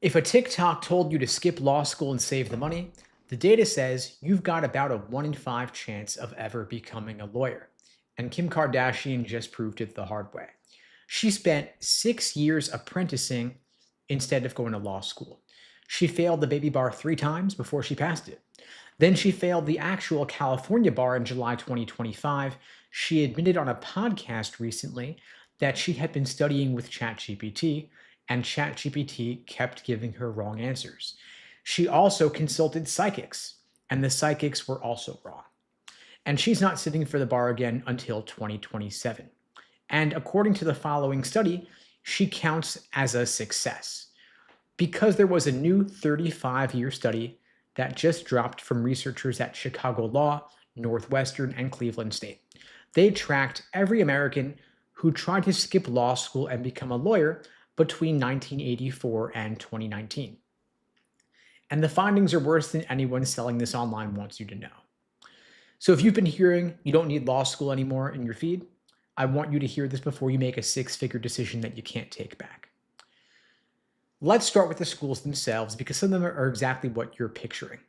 If a TikTok told you to skip law school and save the money, the data says you've got about a 1 in 5 chance of ever becoming a lawyer. And Kim Kardashian just proved it the hard way. She spent 6 years apprenticing instead of going to law school. She failed the baby bar 3 times before she passed it. Then she failed the actual California bar in July 2025. She admitted on a podcast recently that she had been studying with ChatGPT, and ChatGPT kept giving her wrong answers. She also consulted psychics, and the psychics were also wrong. And she's not sitting for the bar again until 2027. And according to the following study, she counts as a success because there was a new 35-year study that just dropped from researchers at Chicago Law, Northwestern, and Cleveland State. They tracked every American who tried to skip law school and become a lawyer between 1984 and 2019. And the findings are worse than anyone selling this online wants you to know. So if you've been hearing you don't need law school anymore in your feed, I want you to hear this before you make a 6-figure decision that you can't take back. Let's start with the schools themselves because some of them are exactly what you're picturing.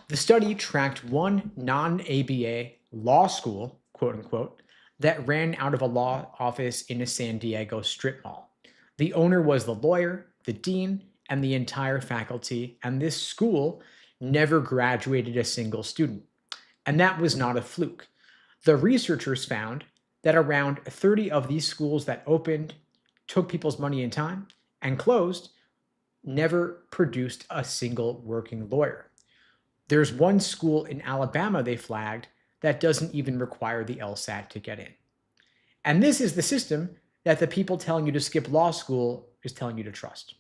The study tracked one non-ABA law school, quote unquote, that ran out of a law office in a San Diego strip mall. The owner was the lawyer, the dean, and the entire faculty, and this school never graduated a single student. And that was not a fluke. The researchers found that around 30 of these schools that opened, took people's money and time, and closed, never produced a single working lawyer. There's one school in Alabama they flagged that doesn't even require the LSAT to get in. And this is the system that the people telling you to skip law school is telling you to trust.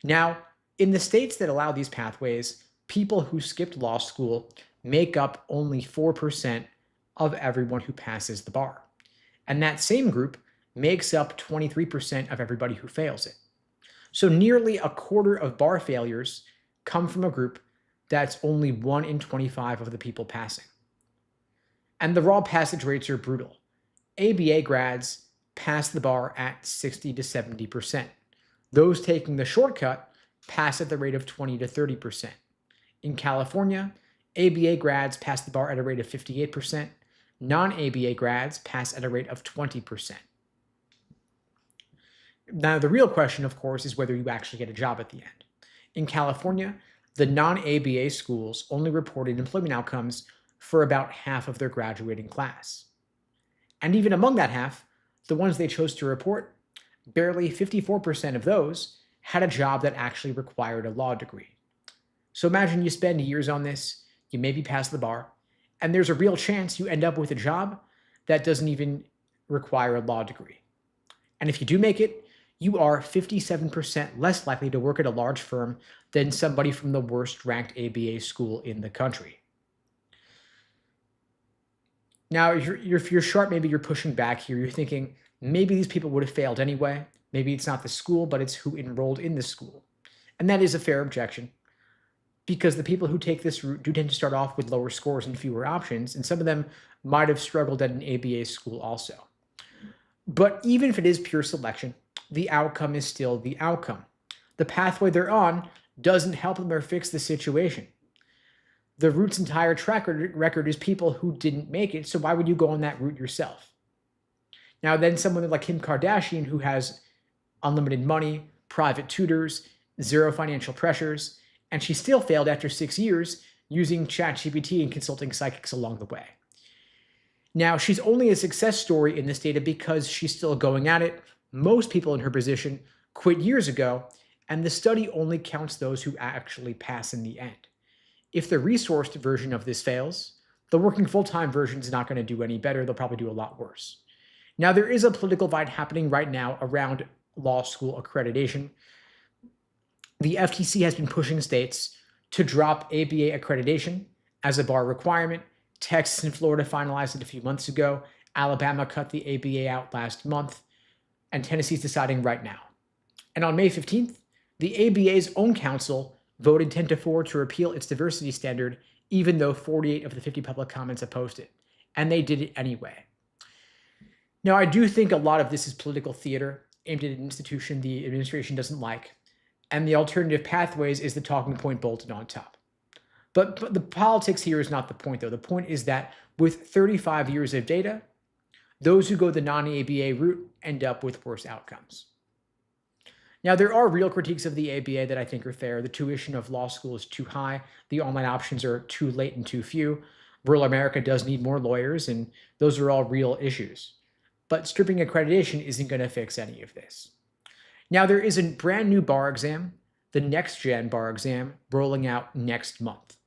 Now, in the states that allow these pathways, people who skipped law school make up only 4% of everyone who passes the bar. And that same group makes up 23% of everybody who fails it. So nearly a quarter of bar failures come from a group that's only 1 in 25 of the people passing. And the raw passage rates are brutal. ABA grads pass the bar at 60 to 70%. Those taking the shortcut pass at the rate of 20 to 30%. In California, ABA grads pass the bar at a rate of 58%. Non-ABA grads pass at a rate of 20%. Now, the real question, of course, is whether you actually get a job at the end. In California, the non-ABA schools only reported employment outcomes for about half of their graduating class. And even among that half, the ones they chose to report, barely 54% of those had a job that actually required a law degree. So imagine you spend years on this, you maybe pass the bar, and there's a real chance you end up with a job that doesn't even require a law degree. And if you do make it, you are 57% less likely to work at a large firm than somebody from the worst ranked ABA school in the country. Now, if you're sharp, maybe you're pushing back here. You're thinking, maybe these people would have failed anyway. Maybe it's not the school, but it's who enrolled in the school. And that is a fair objection because the people who take this route do tend to start off with lower scores and fewer options, and some of them might have struggled at an ABA school also. But even if it is pure selection, the outcome is still the outcome. The pathway they're on doesn't help them or fix the situation. The route's entire track record is people who didn't make it, so why would you go on that route yourself? Now, then someone like Kim Kardashian, who has unlimited money, private tutors, zero financial pressures, and she still failed after 6 years using ChatGPT and consulting psychics along the way. Now, she's only a success story in this data because she's still going at it. Most people in her position quit years ago, and the study only counts those who actually pass in the end. If the resourced version of this fails, the working full-time version is not going to do any better. They'll probably do a lot worse. Now, there is a political fight happening right now around law school accreditation. The FTC has been pushing states to drop ABA accreditation as a bar requirement. Texas and Florida finalized it a few months ago. Alabama cut the ABA out last month, and Tennessee's deciding right now. And on May 15th, the ABA's own council voted 10-4 to repeal its diversity standard, even though 48 of the 50 public comments opposed it. And they did it anyway. Now, I do think a lot of this is political theater aimed at an institution the administration doesn't like. and the alternative pathways is the talking point bolted on top. But the politics here is not the point, though. The point is that with 35 years of data, those who go the non-ABA route end up with worse outcomes. Now, there are real critiques of the ABA that I think are fair. The tuition of law school is too high. The online options are too late and too few. Rural America does need more lawyers, and those are all real issues. But stripping accreditation isn't going to fix any of this. Now, there is a brand new bar exam, the next gen bar exam, rolling out next month.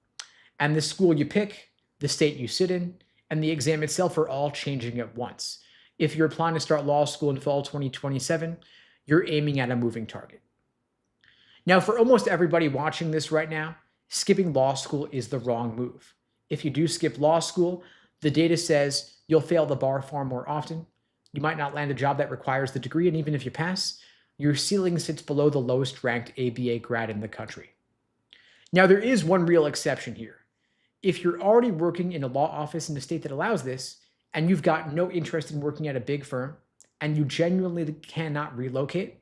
And the school you pick, the state you sit in, and the exam itself are all changing at once. If you're applying to start law school in fall 2027, you're aiming at a moving target. Now, for almost everybody watching this right now, skipping law school is the wrong move. If you do skip law school, the data says you'll fail the bar far more often. You might not land a job that requires the degree, and even if you pass, your ceiling sits below the lowest ranked ABA grad in the country. Now, there is one real exception here. If you're already working in a law office in a state that allows this, and you've got no interest in working at a big firm, and you genuinely cannot relocate,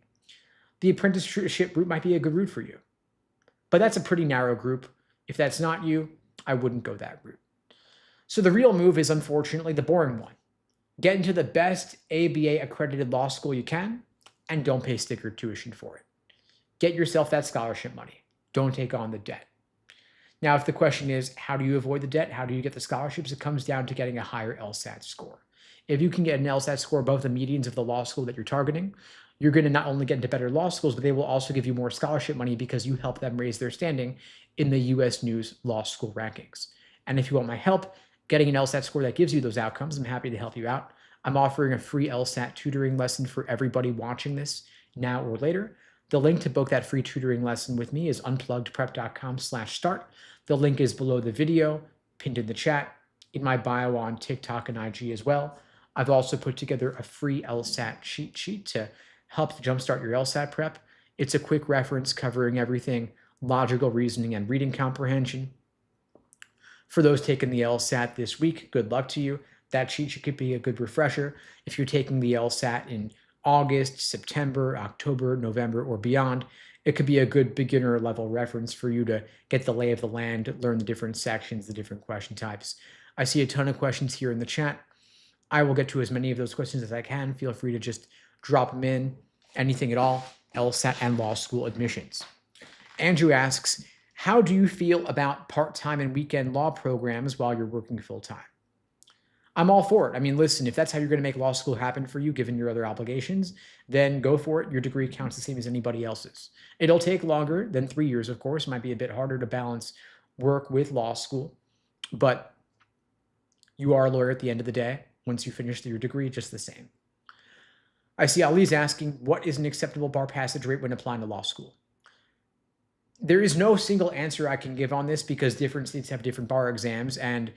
the apprenticeship route might be a good route for you. But that's a pretty narrow group. If that's not you, I wouldn't go that route. So the real move is, unfortunately, the boring one. Get into the best ABA accredited law school you can, and don't pay sticker tuition for it. Get yourself that scholarship money. Don't take on the debt. Now, if the question is, how do you avoid the debt? How do you get the scholarships? It comes down to getting a higher LSAT score. If you can get an LSAT score above the medians of the law school that you're targeting, you're going to not only get into better law schools, but they will also give you more scholarship money because you help them raise their standing in the US News Law School rankings. And if you want my help getting an LSAT score that gives you those outcomes, I'm happy to help you out. I'm offering a free LSAT tutoring lesson for everybody watching this now or later. The link to book that free tutoring lesson with me is unpluggedprep.com/start. The link is below the video, pinned in the chat, in my bio on TikTok and IG as well. I've also put together a free LSAT cheat sheet to help jumpstart your LSAT prep. It's a quick reference covering everything logical reasoning and reading comprehension. For those taking the LSAT this week, good luck to you. That cheat sheet could be a good refresher. If you're taking the LSAT in August, September, October, November, or beyond, it could be a good beginner level reference for you to get the lay of the land, learn the different sections, the different question types. I see a ton of questions here in the chat. I will get to as many of those questions as I can. Feel free to just drop them in, anything at all, LSAT and law school admissions. Andrew asks, how do you feel about part-time and weekend law programs while you're working full-time? I'm all for it. I mean, listen, if that's how you're going to make law school happen for you, given your other obligations, then go for it. Your degree counts the same as anybody else's. It'll take longer than 3 years, of course. It might be a bit harder to balance work with law school, but you are a lawyer at the end of the day. Once you finish your degree, just the same. I see Ali's asking, what is an acceptable bar passage rate when applying to law school? There is no single answer I can give on this because different states have different bar exams and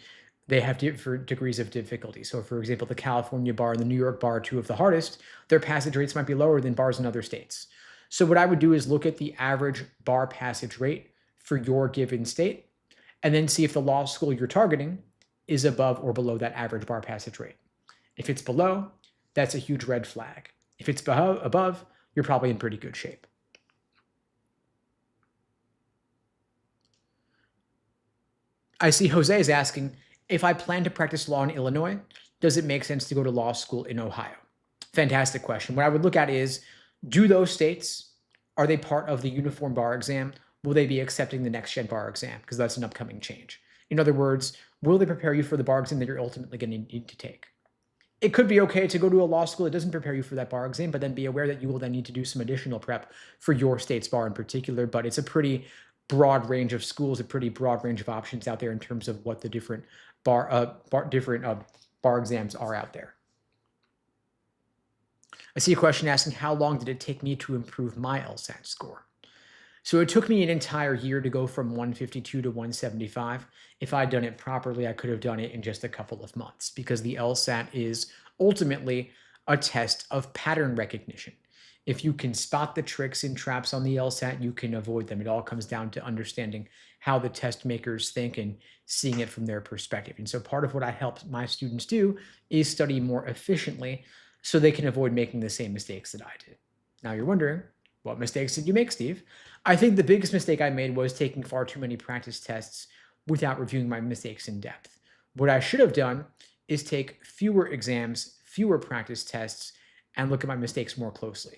they have different degrees of difficulty. So for example, the California bar and the New York bar, two of the hardest, their passage rates might be lower than bars in other states. So what I would do is look at the average bar passage rate for your given state and then see if the law school you're targeting is above or below that average bar passage rate. If it's below, that's a huge red flag. If it's above, you're probably in pretty good shape. I see Jose is asking, if I plan to practice law in Illinois, does it make sense to go to law school in Ohio? Fantastic question. What I would look at is, do those states, are they part of the uniform bar exam? Will they be accepting the next gen bar exam? Because that's an upcoming change. In other words, will they prepare you for the bar exam that you're ultimately going to need to take? It could be okay to go to a law school that doesn't prepare you for that bar exam, but then be aware that you will then need to do some additional prep for your state's bar in particular. But it's a pretty broad range of schools, a pretty broad range of options out there in terms of what the different bar exams are out there. I see a question asking, how long did it take me to improve my LSAT score? So it took me an entire year to go from 152 to 175. If I'd done it properly, I could have done it in just a couple of months because the LSAT is ultimately a test of pattern recognition. If you can spot the tricks and traps on the LSAT, you can avoid them. It all comes down to understanding how the test makers think and seeing it from their perspective. And so part of what I help my students do is study more efficiently so they can avoid making the same mistakes that I did. Now you're wondering, what mistakes did you make, Steve? I think the biggest mistake I made was taking far too many practice tests without reviewing my mistakes in depth. What I should have done is take fewer exams, fewer practice tests, and look at my mistakes more closely.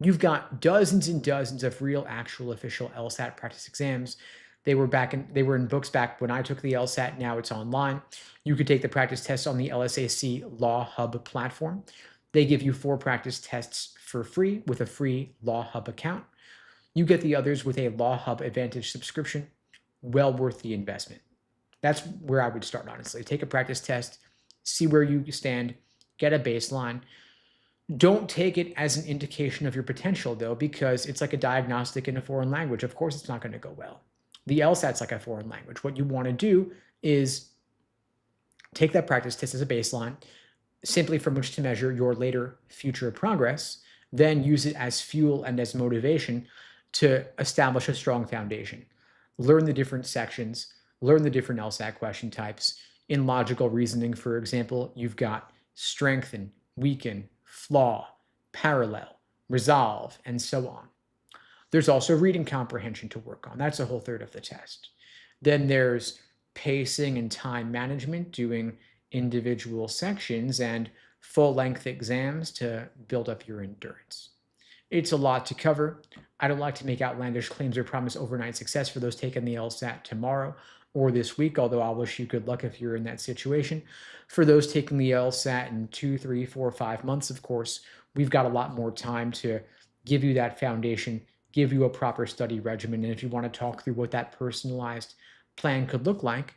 You've got dozens and dozens of real, actual, official LSAT practice exams. They were in books back when I took the LSAT. Now it's online. You could take the practice tests on the LSAC Law Hub platform. They give you 4 practice tests for free with a free Law Hub account. You get the others with a Law Hub Advantage subscription. Well worth the investment. That's where I would start, honestly. Take a practice test, see where you stand, get a baseline. Don't take it as an indication of your potential, though, because it's like a diagnostic in a foreign language. Of course, it's not going to go well. The LSAT's like a foreign language. What you want to do is take that practice test as a baseline, simply from which to measure your later future progress, then use it as fuel and as motivation to establish a strong foundation. Learn the different sections, learn the different LSAT question types. In logical reasoning, for example, you've got strengthen, weaken, flaw, parallel, resolve, and so on. There's also reading comprehension to work on. That's a whole third of the test. Then there's pacing and time management, doing individual sections and full-length exams to build up your endurance. It's a lot to cover. I don't like to make outlandish claims or promise overnight success for those taking the LSAT tomorrow or this week, although I'll wish you good luck if you're in that situation. For those taking the LSAT in 2, 3, 4, 5 months, of course, we've got a lot more time to give you that foundation, give you a proper study regimen. And if you want to talk through what that personalized plan could look like,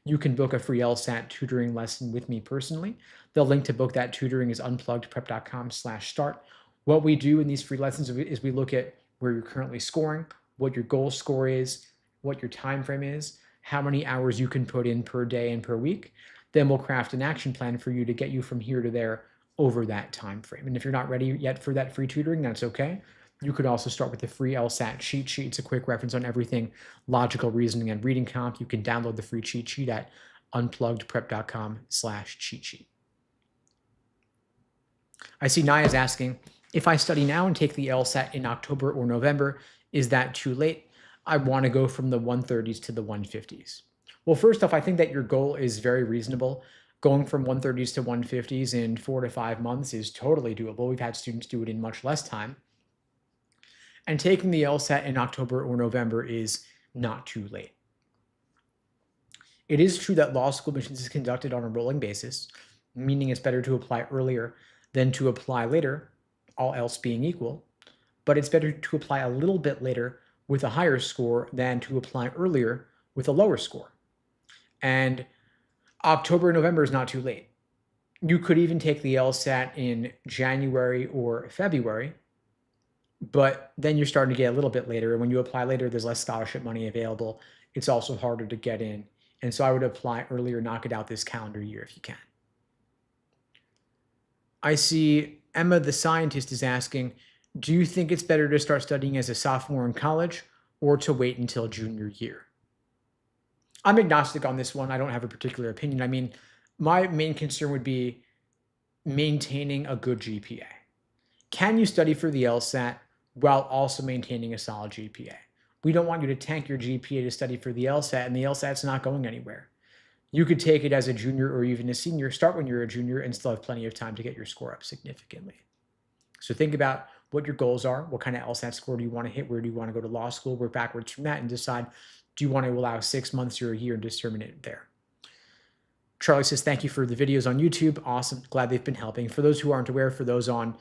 you can book a free LSAT tutoring lesson with me personally. The link to book that tutoring is unpluggedprep.com/start. What we do in these free lessons is we look at where you're currently scoring, what your goal score is, what your time frame is, how many hours you can put in per day and per week. Then we'll craft an action plan for you to get you from here to there over that time frame. And if you're not ready yet for that free tutoring, that's okay. You could also start with the free LSAT cheat sheet. It's a quick reference on everything logical reasoning and reading comp. You can download the free cheat sheet at unpluggedprep.com/cheat sheet. I see Naya's asking, if I study now and take the LSAT in October or November, is that too late? I want to go from the 130s to the 150s. Well, first off, I think that your goal is very reasonable. Going from 130s to 150s in 4 to 5 months is totally doable. We've had students do it in much less time. And taking the LSAT in October or November is not too late. It is true that law school admissions is conducted on a rolling basis, meaning it's better to apply earlier than to apply later, all else being equal, but it's better to apply a little bit later with a higher score than to apply earlier with a lower score. And October and November is not too late. You could even take the LSAT in January or February, but then you're starting to get a little bit later. And when you apply later, there's less scholarship money available. It's also harder to get in. And so I would apply earlier, knock it out this calendar year if you can. I see Emma the scientist is asking, do you think it's better to start studying as a sophomore in college or to wait until junior year? I'm agnostic on this one. I don't have a particular opinion. I mean, my main concern would be maintaining a good GPA. Can you study for the LSAT while also maintaining a solid GPA? We don't want you to tank your GPA to study for the LSAT, and the LSAT's not going anywhere. You could take it as a junior or even a senior, start when you're a junior, and still have plenty of time to get your score up significantly. So think about what your goals are. What kind of LSAT score do you want to hit? Where do you want to go to law school? Work backwards from that and decide, do you want to allow 6 months or a year and determine it there? Charlie says, thank you for the videos on YouTube. Awesome. Glad they've been helping. For those who aren't aware, for those on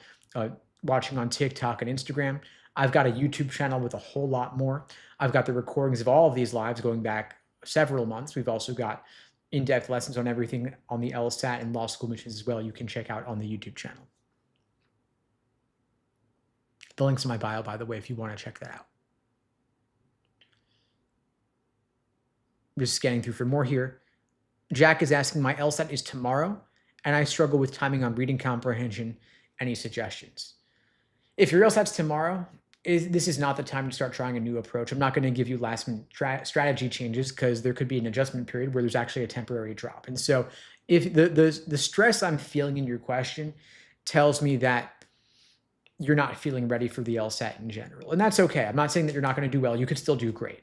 watching on TikTok and Instagram, I've got a YouTube channel with a whole lot more. I've got the recordings of all of these lives going back several months. We've also got in-depth lessons on everything on the LSAT and law school admissions as well. You can check out on the YouTube channel. The link's in my bio, by the way, if you want to check that out. Just scanning through for more here. Jack is asking, my LSAT is tomorrow, and I struggle with timing on reading comprehension. Any suggestions? If your LSAT's tomorrow, this is not the time to start trying a new approach. I'm not going to give you last-minute strategy changes because there could be an adjustment period where there's actually a temporary drop. And so if the stress I'm feeling in your question tells me that you're not feeling ready for the LSAT in general. And that's okay. I'm not saying that you're not going to do well. You could still do great.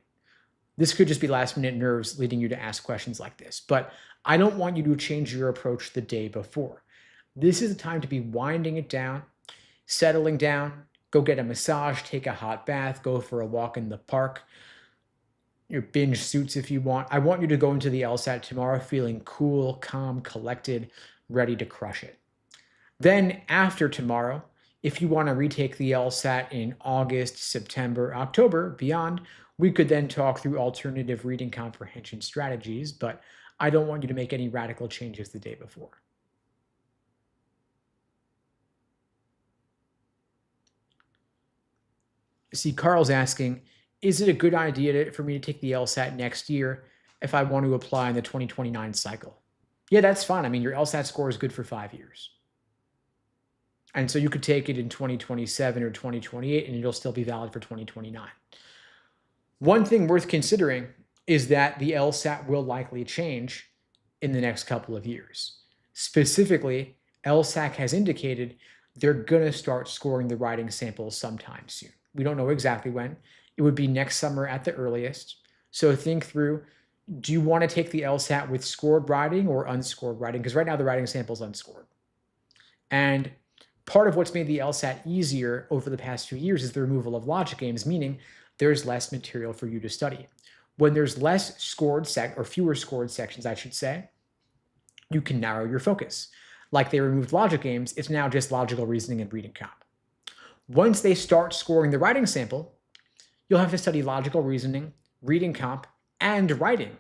This could just be last minute nerves leading you to ask questions like this. But I don't want you to change your approach the day before. This is the time to be winding it down, settling down, go get a massage, take a hot bath, go for a walk in the park, your binge suits if you want. I want you to go into the LSAT tomorrow feeling cool, calm, collected, ready to crush it. Then after tomorrow, if you want to retake the LSAT in August, September, October, beyond, we could then talk through alternative reading comprehension strategies, but I don't want you to make any radical changes the day before. See, Carl's asking, is it a good idea for me to take the LSAT next year if I want to apply in the 2029 cycle? Yeah, that's fine. I mean, your LSAT score is good for 5 years. And so you could take it in 2027 or 2028 and it'll still be valid for 2029. One thing worth considering is that the LSAT will likely change in the next couple of years. Specifically, LSAC has indicated they're going to start scoring the writing samples sometime soon. We don't know exactly when. It would be next summer at the earliest. So think through, do you want to take the LSAT with scored writing or unscored writing? Because right now the writing sample is unscored. And part of what's made the LSAT easier over the past few years is the removal of logic games, meaning there's less material for you to study. When there's less scored or fewer scored sections, I should say, you can narrow your focus. Like they removed logic games, it's now just logical reasoning and reading comp. Once they start scoring the writing sample, you'll have to study logical reasoning, reading comp, and writing.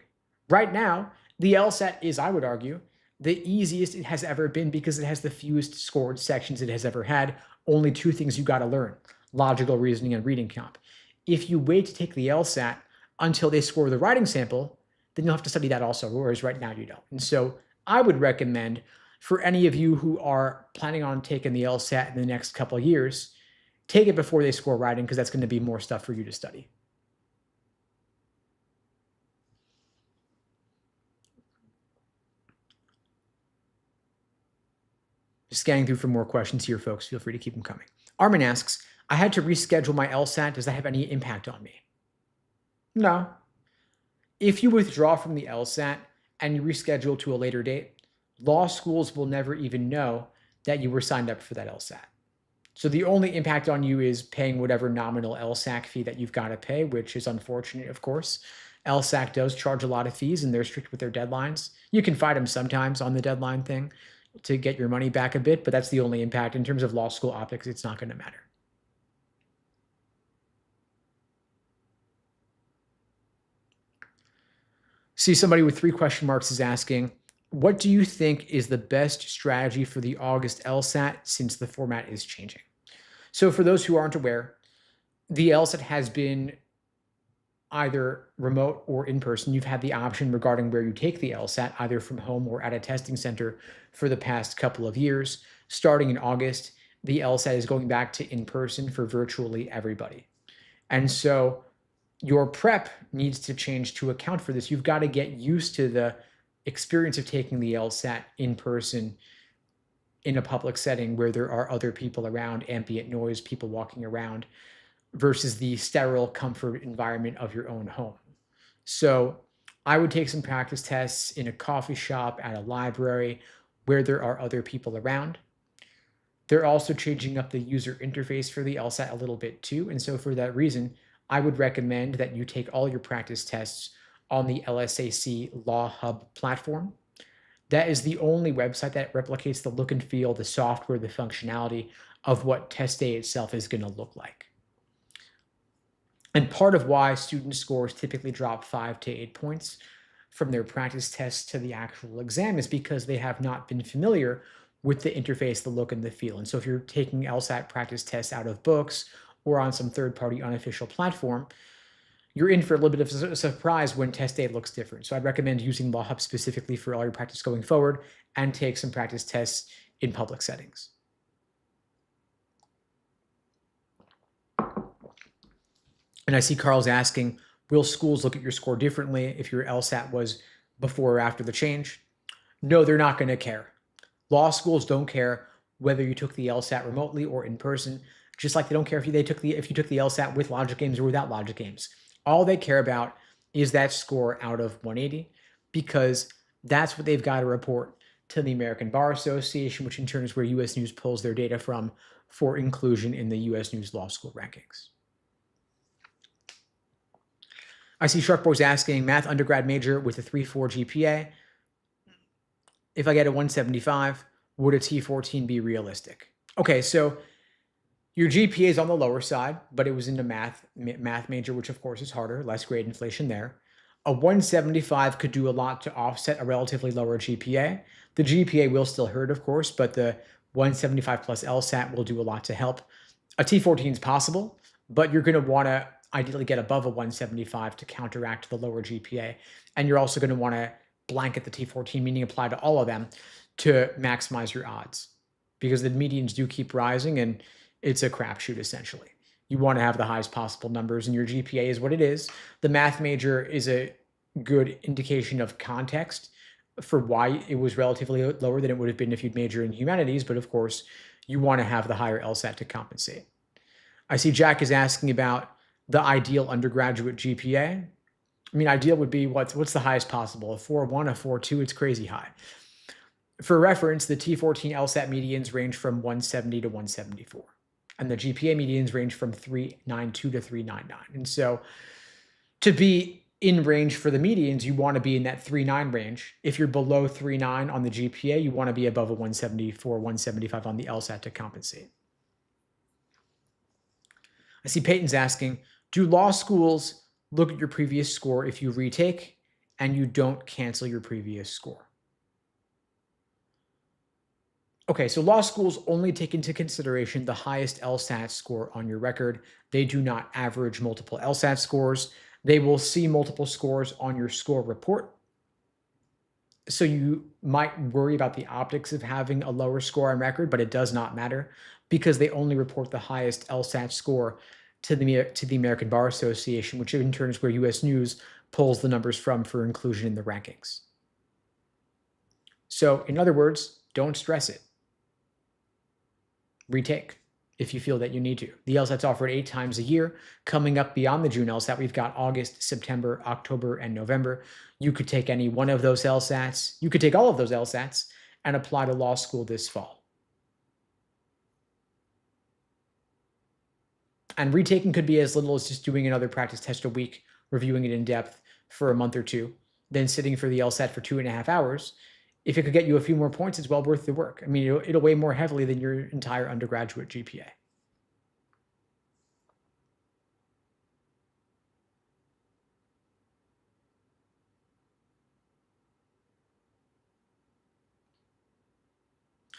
Right now, the LSAT is, I would argue, the easiest it has ever been because it has the fewest scored sections it has ever had. Only 2 things you got to learn, logical reasoning and reading comp. If you wait to take the LSAT until they score the writing sample, then you'll have to study that also, whereas right now you don't. And so I would recommend for any of you who are planning on taking the LSAT in the next couple of years, take it before they score writing because that's going to be more stuff for you to study. Just scanning through for more questions here, folks. Feel free to keep them coming. Armin asks, I had to reschedule my LSAT. Does that have any impact on me? No. If you withdraw from the LSAT and you reschedule to a later date, law schools will never even know that you were signed up for that LSAT. So the only impact on you is paying whatever nominal LSAC fee that you've got to pay, which is unfortunate, of course. LSAC does charge a lot of fees and they're strict with their deadlines. You can fight them sometimes on the deadline thing to get your money back a bit, but that's the only impact. In terms of law school optics, it's not going to matter. See, somebody with 3 question marks is asking, what do you think is the best strategy for the August LSAT since the format is changing? So for those who aren't aware, the LSAT has been either remote or in person. You've had the option regarding where you take the LSAT, either from home or at a testing center for the past couple of years. Starting in August, the LSAT is going back to in person for virtually everybody. And so your prep needs to change to account for this. You've got to get used to the experience of taking the LSAT in person in a public setting where there are other people around, ambient noise, people walking around, versus the sterile comfort environment of your own home. So I would take some practice tests in a coffee shop, at a library, where there are other people around. They're also changing up the user interface for the LSAT a little bit too. And so for that reason, I would recommend that you take all your practice tests on the LSAC Law Hub platform. That is the only website that replicates the look and feel, the software, the functionality of what test day itself is going to look like. And part of why student scores typically drop 5 to 8 points from their practice tests to the actual exam is because they have not been familiar with the interface, the look, and the feel. And so if you're taking LSAT practice tests out of books or on some third-party unofficial platform, you're in for a little bit of a surprise when test day looks different. So I'd recommend using Law Hub specifically for all your practice going forward and take some practice tests in public settings. And I see Carl's asking, will schools look at your score differently if your LSAT was before or after the change? No, they're not going to care. Law schools don't care whether you took the LSAT remotely or in person. just like they don't care if you took the LSAT with logic games or without logic games. All they care about is that score out of 180, because that's what they've got to report to the American Bar Association, which in turn is where U.S. News pulls their data from for inclusion in the U.S. News Law School rankings. I see Shark Boys asking, math undergrad major with a 3.4 GPA. If I get a 175, would a T14 be realistic? Okay, so your GPA is on the lower side, but it was in the math major, which of course is harder, less grade inflation there. A 175 could do a lot to offset a relatively lower GPA. The GPA will still hurt, of course, but the 175 plus LSAT will do a lot to help. A T14 is possible, but you're going to want to ideally get above a 175 to counteract the lower GPA. And you're also going to want to blanket the T14, meaning apply to all of them to maximize your odds, because the medians do keep rising and it's a crapshoot essentially. You want to have the highest possible numbers, and your GPA is what it is. The math major is a good indication of context for why it was relatively lower than it would have been if you'd major in humanities, but of course, you want to have the higher LSAT to compensate. I see Jack is asking about the ideal undergraduate GPA. I mean, ideal would be what's the highest possible? A 4.1, a 4.2, it's crazy high. For reference, the T14 LSAT medians range from 170 to 174. And the GPA medians range from 392 to 399. And so to be in range for the medians, you want to be in that 3.9 range. If you're below 3.9 on the GPA, you want to be above a 174, 175 on the LSAT to compensate. I see Peyton's asking, do law schools look at your previous score if you retake and you don't cancel your previous score? Okay, so law schools only take into consideration the highest LSAT score on your record. They do not average multiple LSAT scores. They will see multiple scores on your score report. So you might worry about the optics of having a lower score on record, but it does not matter because they only report the highest LSAT score to the American Bar Association, which in turn is where U.S. News pulls the numbers from for inclusion in the rankings. So in other words, don't stress it. Retake if you feel that you need to. The LSAT's offered 8 times a year. Coming up beyond the June LSAT, we've got August, September, October, and November. You could take any one of those LSATs. You could take all of those LSATs and apply to law school this fall. And retaking could be as little as just doing another practice test a week, reviewing it in depth for a month or two, then sitting for the LSAT for 2.5 hours. If it could get you a few more points, it's well worth the work. I mean, it'll weigh more heavily than your entire undergraduate GPA.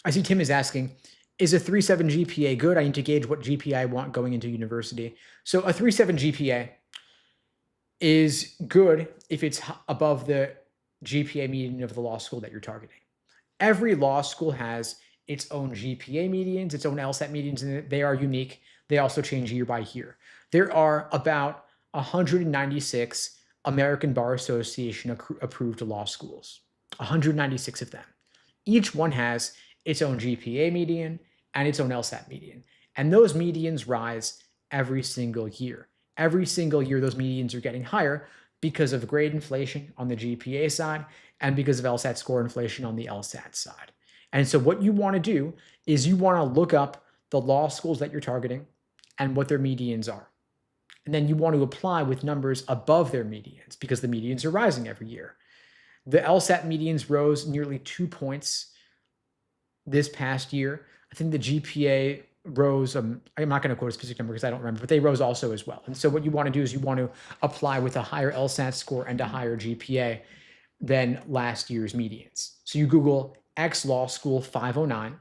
I see Tim is asking, is a 3.7 GPA good? I need to gauge what GPA I want going into university. So a 3.7 GPA is good if it's above the GPA median of the law school that you're targeting. Every law school has its own GPA medians, its own LSAT medians, and they are unique. They also change year by year. There are about 196 American Bar Association approved law schools, 196 of them. Each one has its own GPA median and its own LSAT median. And those medians rise every single year. Every single year, those medians are getting higher because of grade inflation on the GPA side and because of LSAT score inflation on the LSAT side. And so what you want to do is you want to look up the law schools that you're targeting and what their medians are. And then you want to apply with numbers above their medians because the medians are rising every year. The LSAT medians rose nearly 2 points this past year. I think the GPA rose, I'm not going to quote a specific number because I don't remember, but they rose also as well. And so what you want to do is you want to apply with a higher LSAT score and a higher GPA than last year's medians. So you Google X Law School 509,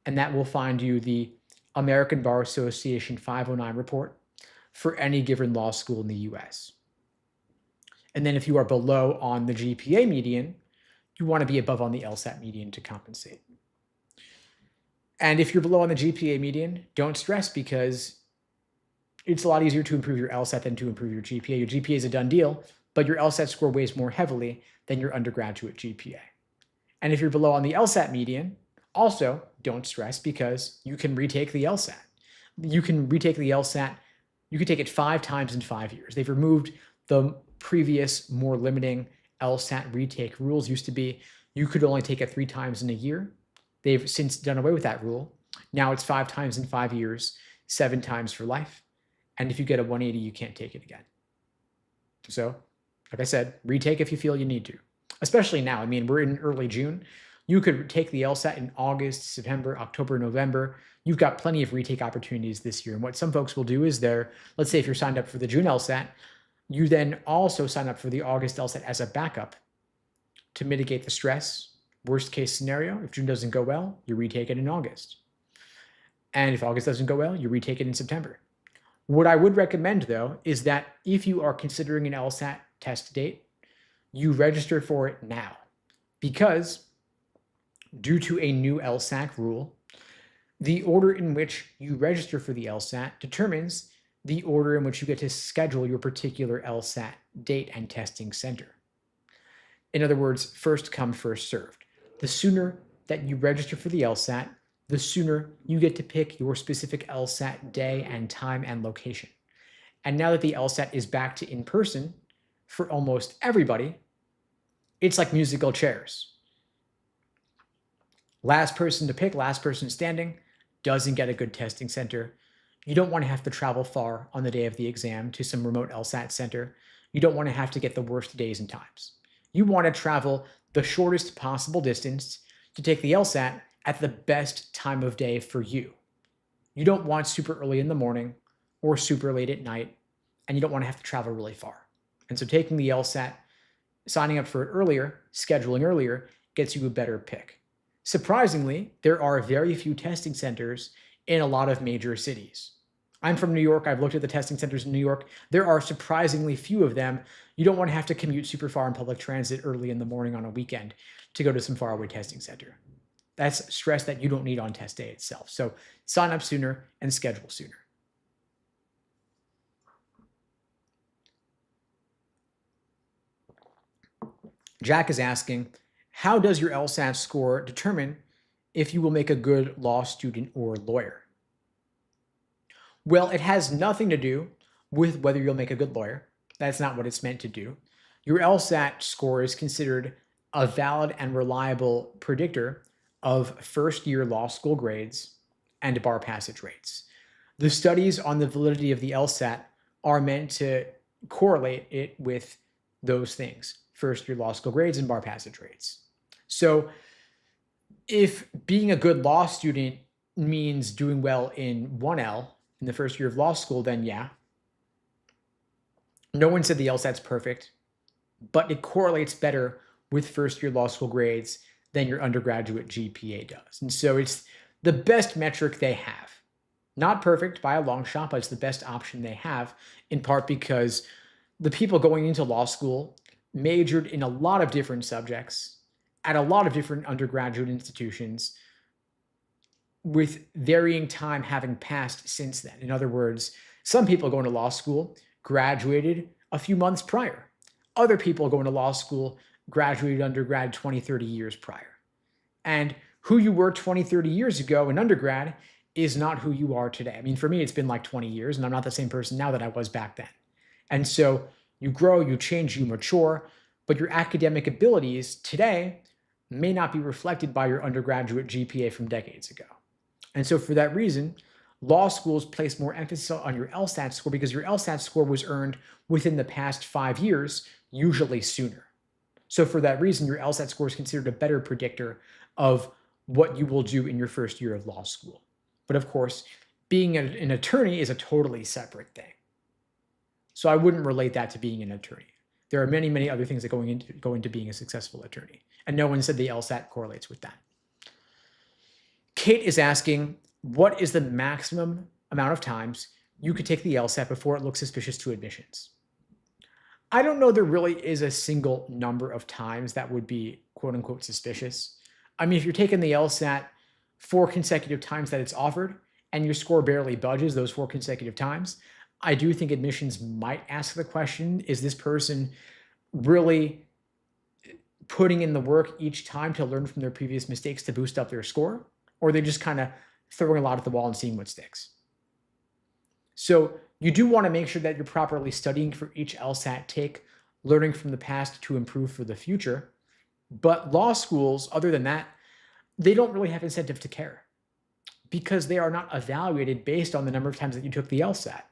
and that will find you the American Bar Association 509 report for any given law school in the US. And then if you are below on the GPA median, you want to be above on the LSAT median to compensate. And if you're below on the GPA median, don't stress because it's a lot easier to improve your LSAT than to improve your GPA. Your GPA is a done deal, but your LSAT score weighs more heavily than your undergraduate GPA. And if you're below on the LSAT median, also don't stress because you can retake the LSAT. You can retake the LSAT. You can take it 5 times in 5 years. They've removed the previous, more limiting LSAT retake rules. Used to be you could only take it 3 times in a year. They've since done away with that rule. Now it's 5 times in 5 years, 7 times for life. And if you get a 180, you can't take it again. So, like I said, retake if you feel you need to, especially now. I mean, we're in early June. You could take the LSAT in August, September, October, November. You've got plenty of retake opportunities this year. And what some folks will do is let's say if you're signed up for the June LSAT, you then also sign up for the August LSAT as a backup to mitigate the stress. Worst case scenario, if June doesn't go well, you retake it in August. And if August doesn't go well, you retake it in September. What I would recommend, though, is that if you are considering an LSAT test date, you register for it now, because due to a new LSAT rule, the order in which you register for the LSAT determines the order in which you get to schedule your particular LSAT date and testing center. In other words, first come, first served. The sooner that you register for the LSAT, the sooner you get to pick your specific LSAT day and time and location. And now that the LSAT is back to in-person for almost everybody, it's like musical chairs. Last person to pick, last person standing, doesn't get a good testing center. You don't want to have to travel far on the day of the exam to some remote LSAT center. You don't want to have to get the worst days and times. You want to travel the shortest possible distance to take the LSAT at the best time of day for you. You don't want super early in the morning or super late at night, and you don't want to have to travel really far. And so taking the LSAT, signing up for it earlier, scheduling earlier, gets you a better pick. Surprisingly, there are very few testing centers in a lot of major cities. I'm from New York. I've looked at the testing centers in New York. There are surprisingly few of them. You don't want to have to commute super far in public transit early in the morning on a weekend to go to some faraway testing center. That's stress that you don't need on test day itself. So sign up sooner and schedule sooner. Jack is asking, how does your LSAT score determine if you will make a good law student or lawyer? Well, it has nothing to do with whether you'll make a good lawyer. That's not what it's meant to do. Your LSAT score is considered a valid and reliable predictor of first-year law school grades and bar passage rates. The studies on the validity of the LSAT are meant to correlate it with those things, first-year law school grades and bar passage rates. So if being a good law student means doing well in 1L in the first year of law school, then yeah. No one said the LSAT's perfect, but it correlates better with first-year law school grades than your undergraduate GPA does. And so it's the best metric they have. Not perfect by a long shot, but it's the best option they have, in part because the people going into law school majored in a lot of different subjects at a lot of different undergraduate institutions, with varying time having passed since then. In other words, some people going to law school graduated a few months prior. Other people going to law school graduated undergrad 20, 30 years prior. And who you were 20, 30 years ago in undergrad is not who you are today. I mean, for me, it's been like 20 years, and I'm not the same person now that I was back then. And so you grow, you change, you mature, but your academic abilities today may not be reflected by your undergraduate GPA from decades ago. And so for that reason, law schools place more emphasis on your LSAT score because your LSAT score was earned within the past 5 years, usually sooner. So for that reason, your LSAT score is considered a better predictor of what you will do in your first year of law school. But of course, being an attorney is a totally separate thing. So I wouldn't relate that to being an attorney. There are many, many other things that go into being a successful attorney. And no one said the LSAT correlates with that. Kate is asking, what is the maximum amount of times you could take the LSAT before it looks suspicious to admissions? I don't know there really is a single number of times that would be quote unquote suspicious. I mean, if you're taking the LSAT 4 consecutive times that it's offered and your score barely budges those 4 consecutive times, I do think admissions might ask the question, is this person really putting in the work each time to learn from their previous mistakes to boost up their score? Or are they just kind of throwing a lot at the wall and seeing what sticks? So you do want to make sure that you're properly studying for each LSAT take, learning from the past to improve for the future. But law schools, other than that, they don't really have incentive to care because they are not evaluated based on the number of times that you took the LSAT.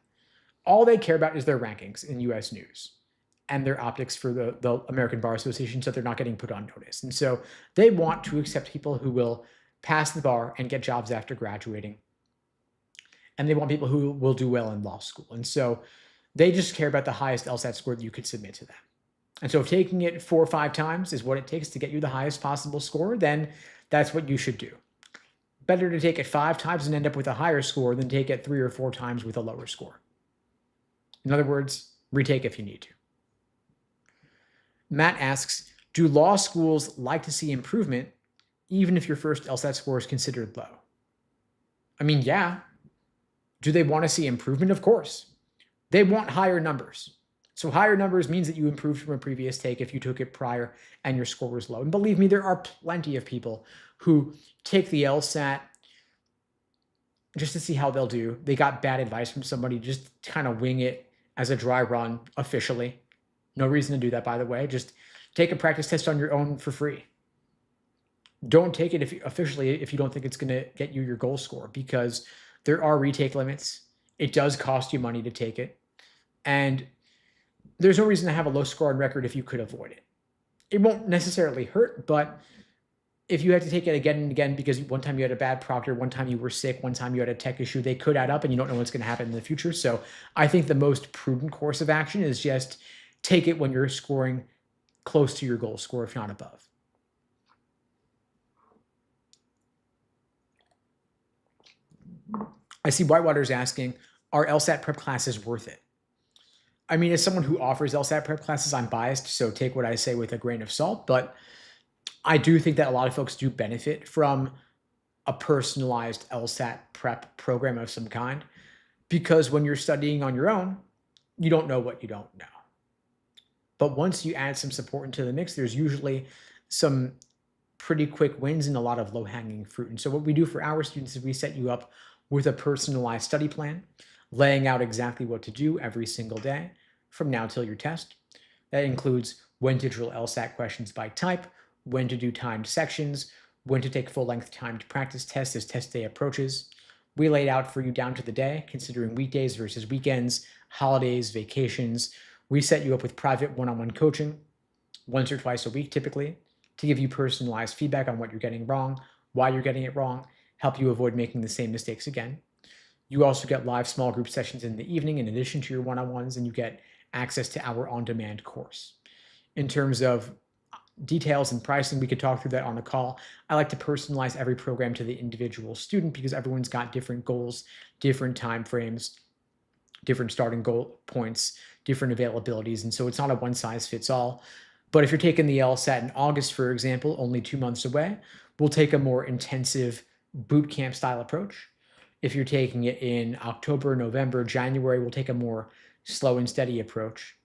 All they care about is their rankings in US News and their optics for the American Bar Association, so they're not getting put on notice. And so they want to accept people who will pass the bar and get jobs after graduating. And they want people who will do well in law school. And so they just care about the highest LSAT score that you could submit to them. And so if taking it 4 or 5 times is what it takes to get you the highest possible score, then that's what you should do. Better to take it 5 times and end up with a higher score than take it 3 or 4 times with a lower score. In other words, retake if you need to. Matt asks, do law schools like to see improvement even if your first LSAT score is considered low? I mean, yeah. Do they want to see improvement? Of course. They want higher numbers. So higher numbers means that you improved from a previous take if you took it prior and your score was low. And believe me, there are plenty of people who take the LSAT just to see how they'll do. They got bad advice from somebody, just kind of wing it as a dry run officially. No reason to do that, by the way. Just take a practice test on your own for free. Don't take it officially if you don't think it's going to get you your goal score, because there are retake limits. It does cost you money to take it. And there's no reason to have a low score on record if you could avoid it. It won't necessarily hurt, but if you have to take it again and again because one time you had a bad proctor, one time you were sick, one time you had a tech issue, they could add up and you don't know what's going to happen in the future. So I think the most prudent course of action is just take it when you're scoring close to your goal score, if not above. I see Whitewater's asking, are LSAT prep classes worth it? I mean, as someone who offers LSAT prep classes, I'm biased, so take what I say with a grain of salt, but I do think that a lot of folks do benefit from a personalized LSAT prep program of some kind, because when you're studying on your own, you don't know what you don't know. But once you add some support into the mix, there's usually some pretty quick wins and a lot of low-hanging fruit. And so what we do for our students is we set you up with a personalized study plan, laying out exactly what to do every single day from now till your test. That includes when to drill LSAT questions by type, when to do timed sections, when to take full-length timed practice tests as test day approaches. We laid out for you down to the day, considering weekdays versus weekends, holidays, vacations. We set you up with private one-on-one coaching, once or twice a week typically, to give you personalized feedback on what you're getting wrong, why you're getting it wrong, help you avoid making the same mistakes again. You also get live small group sessions in the evening in addition to your one-on-ones, and you get access to our on-demand course. In terms of details and pricing, we could talk through that on the call. I like to personalize every program to the individual student because everyone's got different goals, different time frames, different starting goal points, different availabilities. And so it's not a one size fits all. But if you're taking the LSAT in August, for example, only 2 months away, we'll take a more intensive boot camp style approach. If you're taking it in October, November, January, we'll take a more slow and steady approach.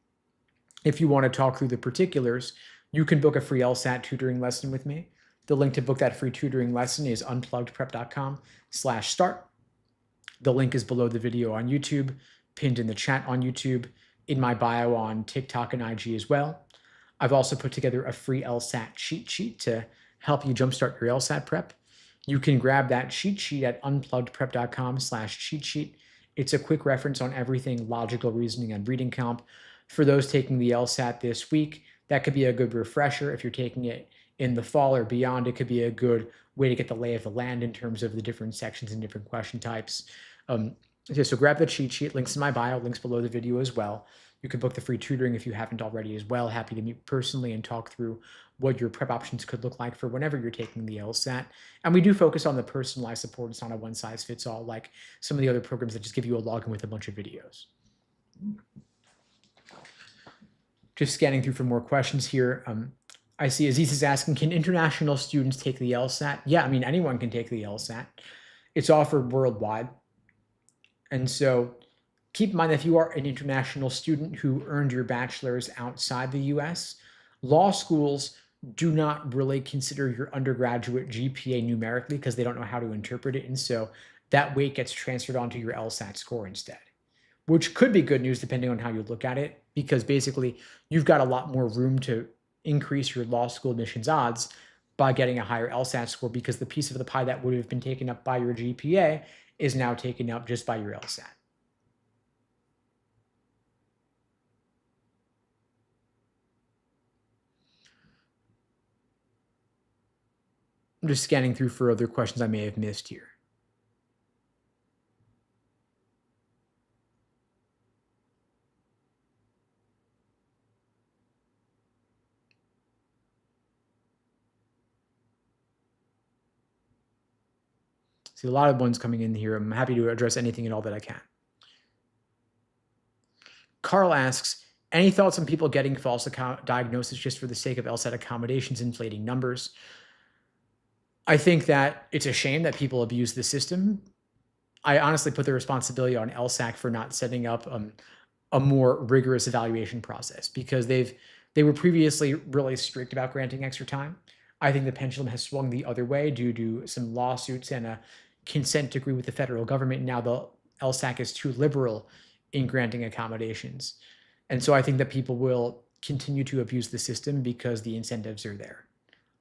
If you want to talk through the particulars, you can book a free LSAT tutoring lesson with me. The link to book that free tutoring lesson is unpluggedprep.com/start. The link is below the video on YouTube, pinned in the chat on YouTube, in my bio on TikTok and IG as well. I've also put together a free LSAT cheat sheet to help you jumpstart your LSAT prep. You can grab that cheat sheet at unpluggedprep.com/cheat sheet. It's a quick reference on everything logical reasoning and reading comp. For those taking the LSAT this week, that could be a good refresher. If you're taking it in the fall or beyond, it could be a good way to get the lay of the land in terms of the different sections and different question types. So grab the cheat sheet, links in my bio, links below the video as well. You can book the free tutoring if you haven't already as well. Happy to meet personally and talk through what your prep options could look like for whenever you're taking the LSAT. And we do focus on the personalized support. It's not a one-size-fits-all like some of the other programs that just give you a login with a bunch of videos. Just scanning through for more questions here. I see Aziz is asking, can international students take the LSAT? Yeah, I mean, anyone can take the LSAT. It's offered worldwide. And so keep in mind that if you are an international student who earned your bachelor's outside the US, law schools do not really consider your undergraduate GPA numerically because they don't know how to interpret it. And so that weight gets transferred onto your LSAT score instead. which could be good news depending on how you look at it, because basically you've got a lot more room to increase your law school admissions odds by getting a higher LSAT score, because the piece of the pie that would have been taken up by your GPA is now taken up just by your LSAT. I'm just scanning through for other questions I may have missed here. See a lot of ones coming in here. I'm happy to address anything at all that I can. Carl asks, any thoughts on people getting false diagnosis just for the sake of LSAT accommodations inflating numbers? I think that it's a shame that people abuse the system. I honestly put the responsibility on LSAC for not setting up a more rigorous evaluation process, because they were previously really strict about granting extra time. I think the pendulum has swung the other way due to some lawsuits and a consent decree with the federal government. Now the LSAC is too liberal in granting accommodations. And so I think that people will continue to abuse the system because the incentives are there.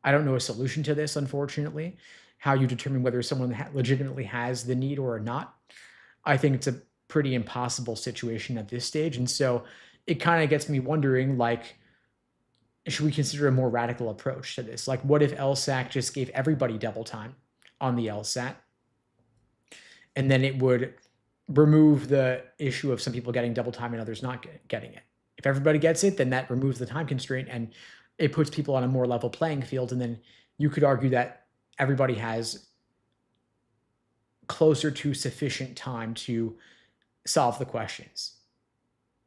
I don't know a solution to this, unfortunately, how you determine whether someone legitimately has the need or not. I think it's a pretty impossible situation at this stage. And so it kind of gets me wondering, like, should we consider a more radical approach to this? Like, what if LSAC just gave everybody double time on the LSAT? And then it would remove the issue of some people getting double time and others not getting it. If everybody gets it, then that removes the time constraint and it puts people on a more level playing field. And then you could argue that everybody has closer to sufficient time to solve the questions.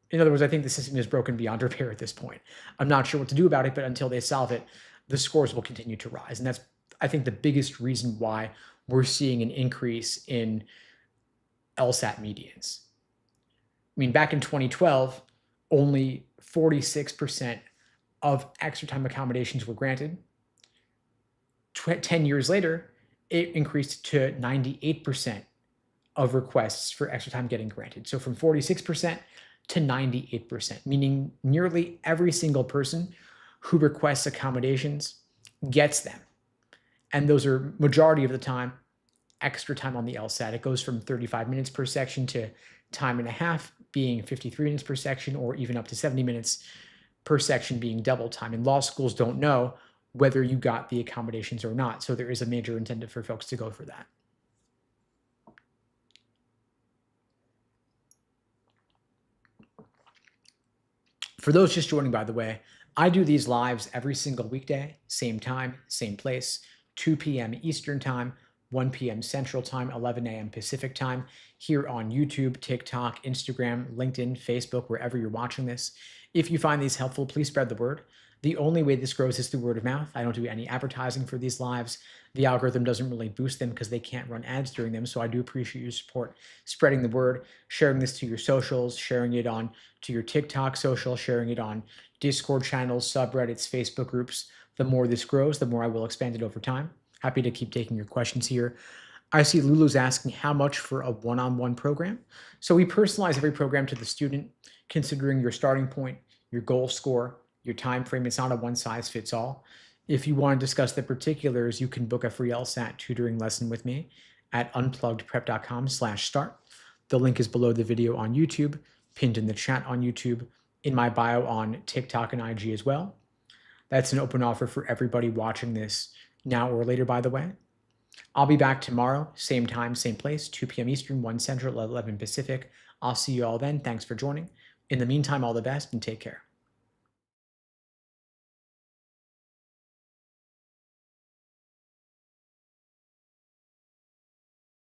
In other words, I think the system is broken beyond repair at this point. I'm not sure what to do about it, but until they solve it, the scores will continue to rise. And that's, I think, the biggest reason why we're seeing an increase in LSAT medians. I mean, back in 2012, only 46% of extra time accommodations were granted. 10 years later, it increased to 98% of requests for extra time getting granted. So from 46% to 98%, meaning nearly every single person who requests accommodations gets them. And those are majority of the time extra time on the LSAT. It goes from 35 minutes per section to time and a half being 53 minutes per section, or even up to 70 minutes per section being double time. And law schools don't know whether you got the accommodations or not. So there is a major incentive for folks to go for that. For those just joining, by the way, I do these lives every single weekday, same time, same place, 2 p.m. Eastern time, 1 p.m. Central time, 11 a.m. Pacific time, here on YouTube, TikTok, Instagram, LinkedIn, Facebook, wherever you're watching this. If you find these helpful, please spread the word. The only way this grows is through word of mouth. I don't do any advertising for these lives. The algorithm doesn't really boost them because they can't run ads during them. So I do appreciate your support, spreading the word, sharing this to your socials, sharing it on to your TikTok social, sharing it on Discord channels, subreddits, Facebook groups. The more this grows, the more I will expand it over time. Happy to keep taking your questions here. I see Lulu's asking how much for a one-on-one program. So we personalize every program to the student, considering your starting point, your goal score, your time frame. It's not a one size fits all. If you want to discuss the particulars, you can book a free LSAT tutoring lesson with me at unpluggedprep.com/start. The link is below the video on YouTube, pinned in the chat on YouTube, in my bio on TikTok and IG as well. That's an open offer for everybody watching this now or later, by the way. I'll be back tomorrow, same time, same place, 2 p.m. Eastern, 1 Central, 11 Pacific. I'll see you all then. Thanks for joining. In the meantime, all the best and take care.